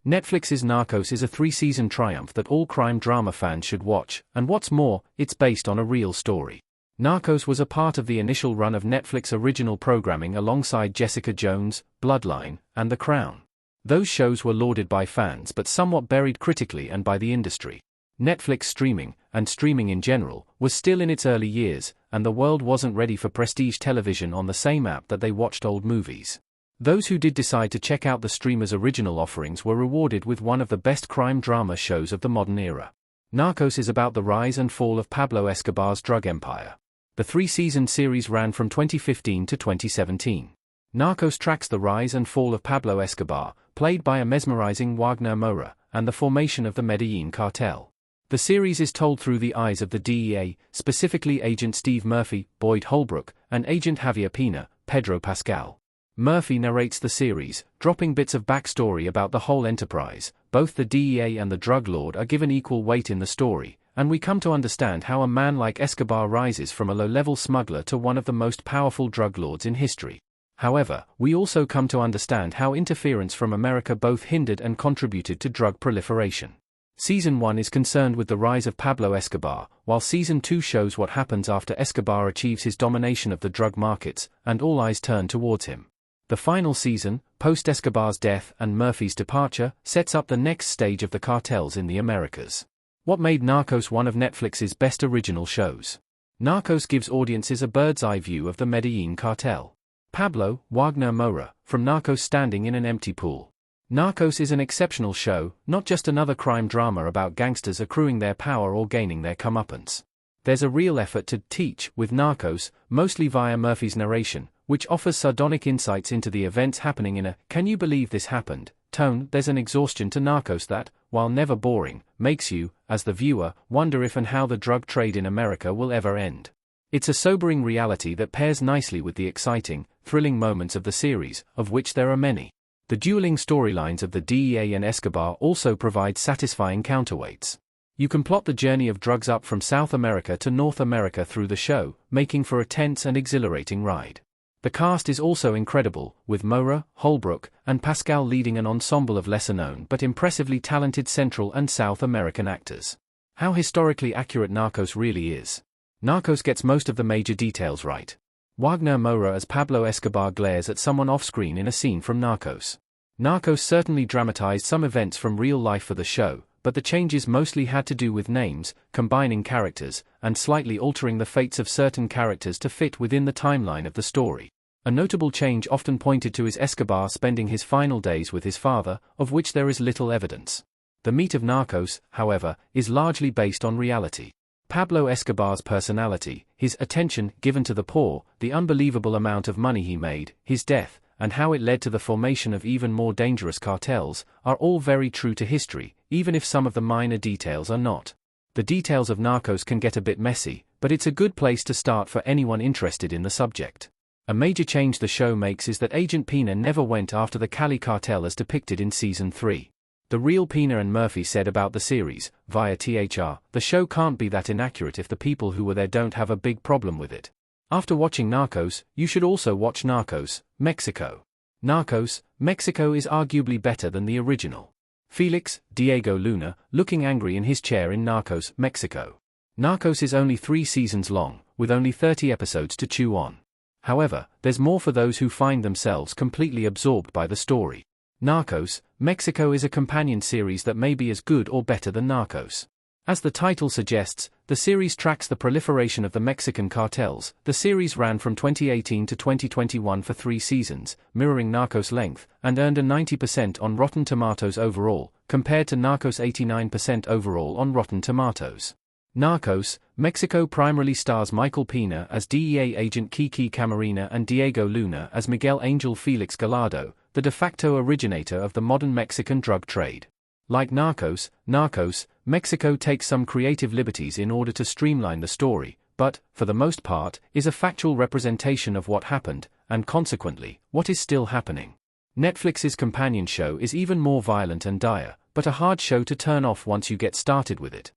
Netflix's Narcos is a 3-season triumph that all crime drama fans should watch, and what's more, it's based on a real story. Narcos was a part of the initial run of Netflix original programming alongside Jessica Jones, Bloodline, and The Crown. Those shows were lauded by fans but somewhat buried critically and by the industry. Netflix streaming, and streaming in general, was still in its early years, and the world wasn't ready for prestige television on the same app that they watched old movies. Those who did decide to check out the streamer's original offerings were rewarded with one of the best crime drama shows of the modern era. Narcos is about the rise and fall of Pablo Escobar's drug empire. The 3-season series ran from 2015 to 2017. Narcos tracks the rise and fall of Pablo Escobar, played by a mesmerizing Wagner Moura, and the formation of the Medellin cartel. The series is told through the eyes of the DEA, specifically Agent Steve Murphy, Boyd Holbrook, and Agent Javier Pina, Pedro Pascal. Murphy narrates the series, dropping bits of backstory about the whole enterprise. Both the DEA and the drug lord are given equal weight in the story, and we come to understand how a man like Escobar rises from a low-level smuggler to one of the most powerful drug lords in history. However, we also come to understand how interference from America both hindered and contributed to drug proliferation. Season 1 is concerned with the rise of Pablo Escobar, while Season 2 shows what happens after Escobar achieves his domination of the drug markets, and all eyes turn towards him. The final season, post-Escobar's death and Murphy's departure, sets up the next stage of the cartels in the Americas. What made Narcos one of Netflix's best original shows? Narcos gives audiences a bird's-eye view of the Medellin cartel. Pablo, Wagner Moura, from Narcos standing in an empty pool. Narcos is an exceptional show, not just another crime drama about gangsters accruing their power or gaining their comeuppance. There's a real effort to teach with Narcos, mostly via Murphy's narration, which offers sardonic insights into the events happening in a "can you believe this happened" tone. There's an exhaustion to Narcos that, while never boring, makes you, as the viewer, wonder if and how the drug trade in America will ever end. It's a sobering reality that pairs nicely with the exciting, thrilling moments of the series, of which there are many. The dueling storylines of the DEA and Escobar also provide satisfying counterweights. You can plot the journey of drugs up from South America to North America through the show, making for a tense and exhilarating ride. The cast is also incredible, with Moura, Holbrook, and Pascal leading an ensemble of lesser-known but impressively talented Central and South American actors. How historically accurate Narcos really is. Narcos gets most of the major details right. Wagner Moura as Pablo Escobar glares at someone off-screen in a scene from Narcos. Narcos certainly dramatized some events from real life for the show, but the changes mostly had to do with names, combining characters, and slightly altering the fates of certain characters to fit within the timeline of the story. A notable change often pointed to is Escobar spending his final days with his father, of which there is little evidence. The meat of Narcos, however, is largely based on reality. Pablo Escobar's personality, his attention given to the poor, the unbelievable amount of money he made, his death, and how it led to the formation of even more dangerous cartels, are all very true to history, even if some of the minor details are not. The details of Narcos can get a bit messy, but it's a good place to start for anyone interested in the subject. A major change the show makes is that Agent Pina never went after the Cali cartel as depicted in Season 3. The real Pina and Murphy said about the series, via THR, the show can't be that inaccurate if the people who were there don't have a big problem with it. After watching Narcos, you should also watch Narcos, Mexico. Narcos, Mexico is arguably better than the original. Felix, Diego Luna, looking angry in his chair in Narcos, Mexico. Narcos is only 3 seasons long, with only 30 episodes to chew on. However, there's more for those who find themselves completely absorbed by the story. Narcos, Mexico is a companion series that may be as good or better than Narcos. As the title suggests, the series tracks the proliferation of the Mexican cartels. The series ran from 2018 to 2021 for 3 seasons, mirroring Narcos' length, and earned a 90% on Rotten Tomatoes overall, compared to Narcos' 89% overall on Rotten Tomatoes. Narcos, Mexico primarily stars Michael Pina as DEA agent Kiki Camarena and Diego Luna as Miguel Angel Felix Gallardo, the de facto originator of the modern Mexican drug trade. Like Narcos, Mexico takes some creative liberties in order to streamline the story, but, for the most part, is a factual representation of what happened, and consequently, what is still happening. Netflix's companion show is even more violent and dire, but a hard show to turn off once you get started with it.